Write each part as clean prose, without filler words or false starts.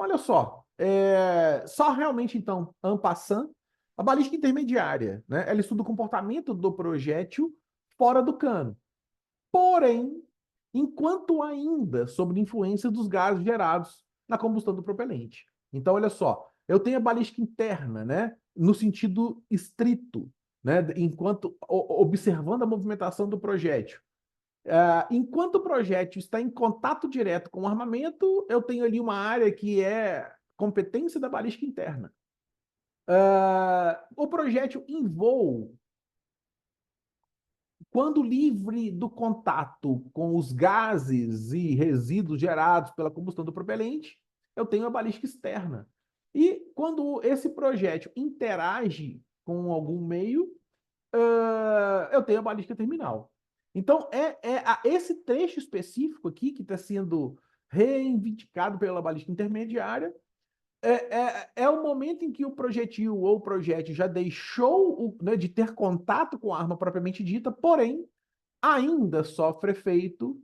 Então, olha só, só realmente, então, en passant, a balística intermediária, né, ela estuda o comportamento do projétil fora do cano. Porém, enquanto ainda sob influência dos gases gerados na combustão do propelente. Então, olha só, eu tenho a balística interna, né, no sentido estrito, né, enquanto observando a movimentação do projétil. Enquanto o projétil está em contato direto com o armamento, eu tenho ali uma área que é competência da balística interna. O projétil em voo, quando livre do contato com os gases e resíduos gerados pela combustão do propelente, eu tenho a balística externa. E quando esse projétil interage com algum meio, eu tenho a balística terminal. Então, esse trecho específico aqui, que está sendo reivindicado pela balística intermediária, é o momento em que o projetil ou o projétil já deixou né, de ter contato com a arma propriamente dita, porém, ainda sofre efeito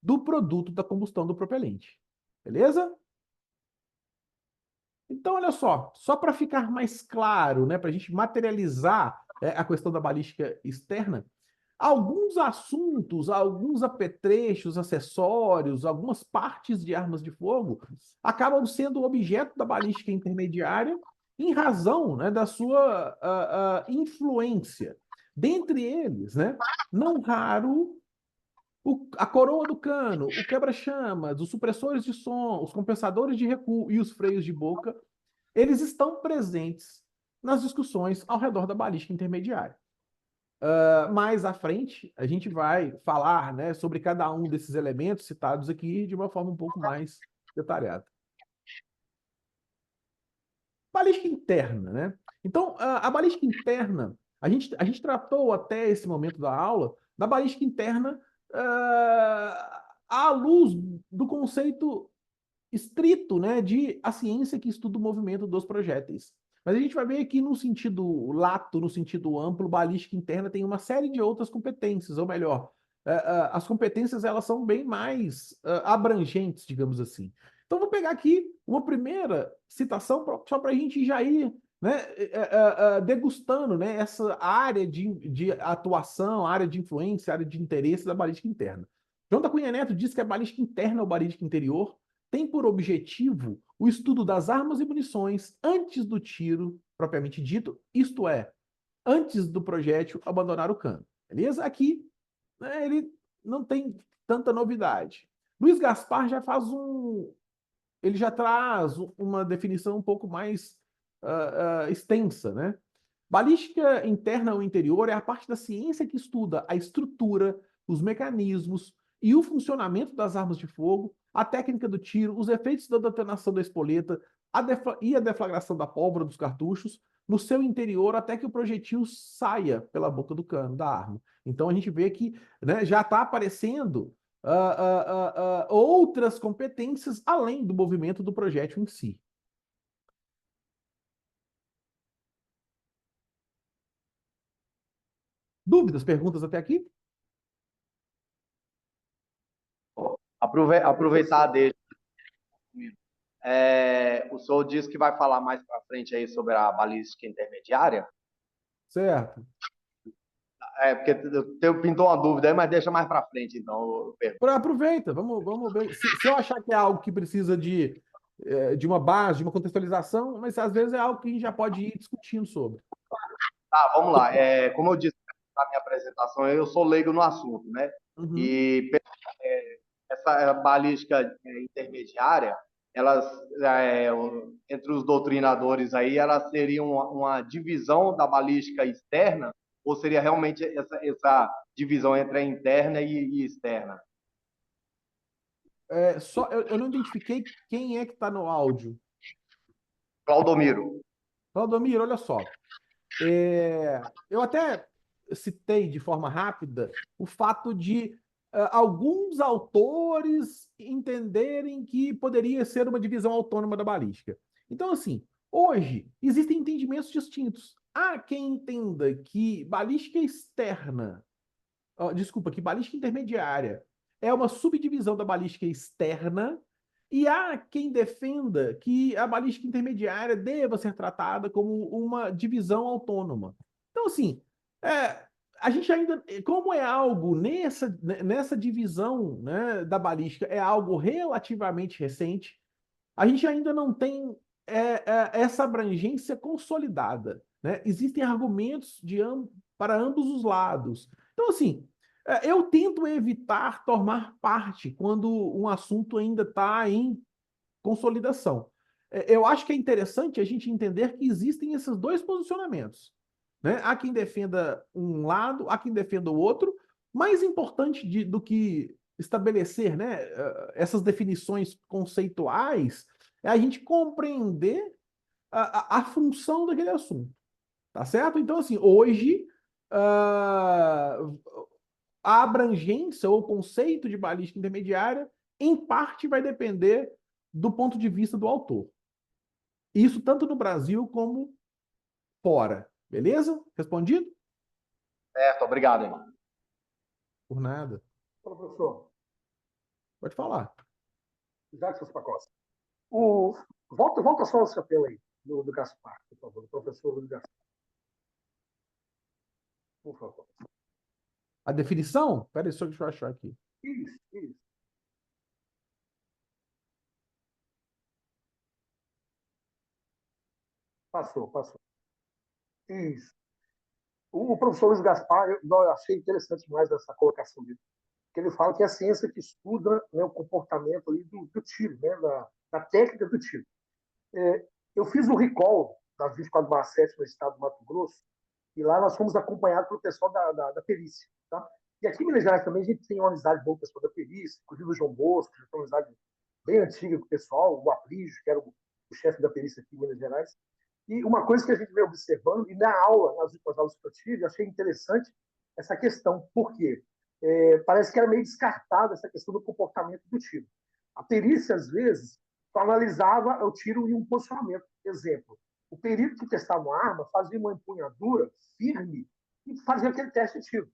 do produto da combustão do propelente. Beleza? Então, olha só para ficar mais claro, né, para a gente materializar a questão da balística externa, alguns assuntos, alguns apetrechos, acessórios, algumas partes de armas de fogo acabam sendo objeto da balística intermediária em razão, né, da sua influência. Dentre eles, né, não raro, a coroa do cano, o quebra-chamas, os supressores de som, os compensadores de recuo e os freios de boca, eles estão presentes nas discussões ao redor da balística intermediária. Mais à frente, a gente vai falar, né, sobre cada um desses elementos citados aqui de uma forma um pouco mais detalhada. Balística interna, né? Então, a balística interna, a gente tratou até esse momento da aula da balística interna à luz do conceito estrito, né, de a ciência que estuda o movimento dos projéteis. Mas a gente vai ver que no sentido lato, no sentido amplo, balística interna tem uma série de outras competências, ou melhor, as competências elas são bem mais abrangentes, digamos assim. Então vou pegar aqui uma primeira citação só para a gente já ir, né, degustando, né, essa área de atuação, área de influência, área de interesse da balística interna. João da Cunha Neto diz que a balística interna ou balística interior tem por objetivo o estudo das armas e munições antes do tiro propriamente dito, isto é, antes do projétil abandonar o cano. Beleza? Aqui, né, ele não tem tanta novidade. Luiz Gaspar já faz ele já traz uma definição um pouco mais extensa, né? Balística interna ou interior é a parte da ciência que estuda a estrutura, os mecanismos e o funcionamento das armas de fogo, a técnica do tiro, os efeitos da detonação da espoleta e a deflagração da pólvora dos cartuchos no seu interior até que o projetil saia pela boca do cano da arma. Então a gente vê que, né, já está aparecendo outras competências além do movimento do projétil em si. Dúvidas, perguntas até aqui? Aproveitar deixa. O senhor disse que vai falar mais para frente aí sobre a balística intermediária. Certo. Porque pintou uma dúvida aí, mas deixa mais para frente, então. Aproveita, vamos ver. Se eu achar que é algo que precisa de uma base, de uma contextualização, mas às vezes é algo que a gente já pode ir discutindo sobre. Tá, vamos lá. Como eu disse na minha apresentação, eu sou leigo no assunto, né? Uhum. E essa balística intermediária, elas, entre os doutrinadores aí, elas seriam uma divisão da balística externa, ou seria realmente essa divisão entre a interna e externa? Eu não identifiquei quem é que está no áudio. Claudomiro. Valdomiro, olha só. Eu até citei de forma rápida o fato de alguns autores entenderem que poderia ser uma divisão autônoma da balística. Então, assim, hoje existem entendimentos distintos. Há quem entenda que balística externa, desculpa, que balística intermediária é uma subdivisão da balística externa E há quem defenda que a balística intermediária deva ser tratada como uma divisão autônoma. Então, assim, a gente ainda, como é algo nessa divisão, né, da balística, é algo relativamente recente, a gente ainda não tem essa abrangência consolidada, né? Existem argumentos para ambos os lados. Então, assim, eu tento evitar tomar parte quando um assunto ainda está em consolidação. Eu acho que é interessante a gente entender que existem esses dois posicionamentos, né? Há quem defenda um lado, há quem defenda o outro. Mais importante do que estabelecer, né, essas definições conceituais é a gente compreender a função daquele assunto, tá certo? Então, assim, hoje uh, a abrangência ou o conceito de balística intermediária, em parte, vai depender do ponto de vista do autor. Isso tanto no Brasil como fora. Beleza? Respondido? Certo, obrigado, irmão. Por nada. Professor, Pode falar. Jackson Pacosta. O... Volta só o chapéu aí, do Gaspar, por favor, do professor Luiz Gaspar. Por favor. A definição? Peraí, só deixa eu achar aqui. Isso, isso. Passou. Isso. O professor Luiz Gaspar, eu achei interessante mais essa colocação dele, que ele fala que é a ciência que estuda, né, o comportamento ali do tiro, né, da técnica do tiro. Eu fiz o recall das 24/7 no estado do Mato Grosso, e lá nós fomos acompanhados pelo pessoal da perícia. Tá? E aqui em Minas Gerais também a gente tem uma amizade boa com o pessoal da perícia, inclusive o João Bosco, já tem uma amizade bem antiga com o pessoal, o Aprígio, que era o chefe da perícia aqui em Minas Gerais. E uma coisa que a gente vem observando, e na aula, nas últimas aulas que eu tive, eu achei interessante essa questão. Por quê? Parece que era meio descartada essa questão do comportamento do tiro. A perícia, às vezes, só analisava o tiro em um posicionamento. Exemplo, o perito que testava uma arma fazia uma empunhadura firme e fazia aquele teste de tiro.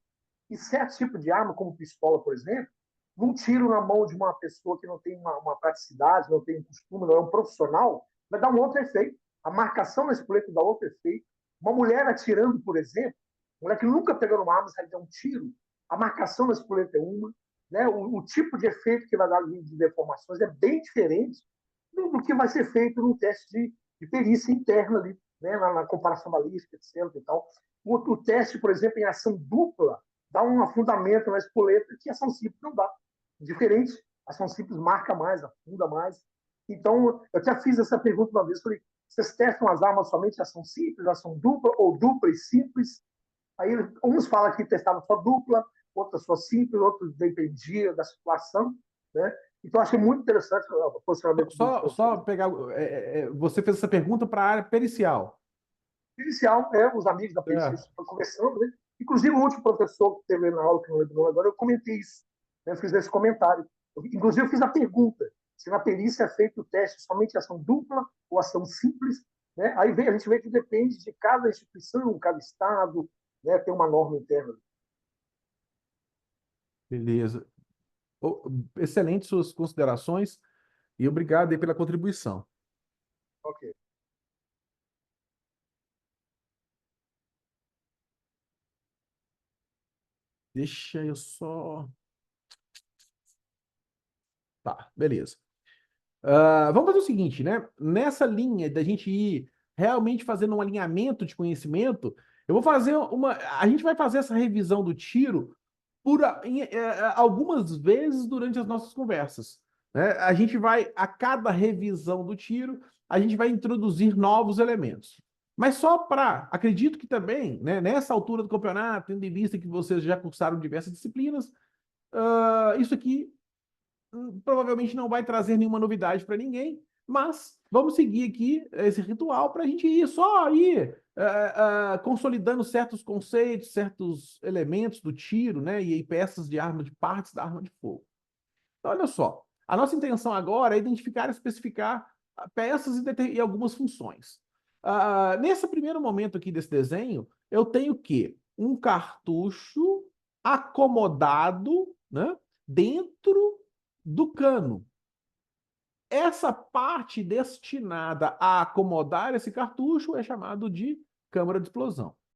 E certo tipo de arma, como pistola, por exemplo, num tiro na mão de uma pessoa que não tem uma praticidade, não tem um costume, não é um profissional, vai dar um outro efeito. A marcação na espoleta dá outro efeito. Uma mulher atirando, por exemplo, mulher que nunca pegou uma arma, sai dar um tiro, a marcação na espoleta é uma, né? O tipo de efeito que vai dar de deformações é bem diferente do que vai ser feito no teste de perícia interna ali, né? na comparação balística, etc. E tal. O teste, por exemplo, em ação dupla, dá um afundamento na espoleta que a ação simples não dá. Diferente, a ação simples marca mais, afunda mais. Então, eu até fiz essa pergunta uma vez, falei, vocês testam as armas somente ação simples, ação dupla, ou dupla e simples? Aí uns falam que testavam só dupla, outros só simples, outros dependia da situação, né? Então, achei muito interessante o posicionamento do Só pegar. Você fez essa pergunta para a área pericial. Inicial, os amigos da perícia estão conversando, né? Inclusive, o último professor que teve na aula, que não lembro agora, eu comentei isso, né? Eu fiz esse comentário. Inclusive, eu fiz a pergunta se na perícia é feito o teste somente ação dupla ou ação simples, né? Aí a gente vê que depende de cada instituição, cada estado, né? Tem uma norma interna. Beleza. Excelentes suas considerações e obrigado aí pela contribuição. Ok. Deixa eu só. Tá, beleza. Vamos fazer o seguinte, né? Nessa linha da gente ir realmente fazendo um alinhamento de conhecimento, eu vou fazer uma. A gente vai fazer essa revisão do tiro algumas vezes durante as nossas conversas, né? A gente vai, a cada revisão do tiro, a gente vai introduzir novos elementos. Mas só para, acredito que também, né, nessa altura do campeonato, tendo em vista que vocês já cursaram diversas disciplinas, isso aqui provavelmente não vai trazer nenhuma novidade para ninguém, mas vamos seguir aqui esse ritual para a gente ir só ir consolidando certos conceitos, certos elementos do tiro, né? E aí peças de arma, de partes da arma de fogo. Então, olha só, a nossa intenção agora é identificar e especificar peças e algumas funções. Nesse primeiro momento aqui desse desenho, eu tenho que um cartucho acomodado, né, dentro do cano. essa parte destinada a acomodar esse cartucho é chamado de câmara de explosão.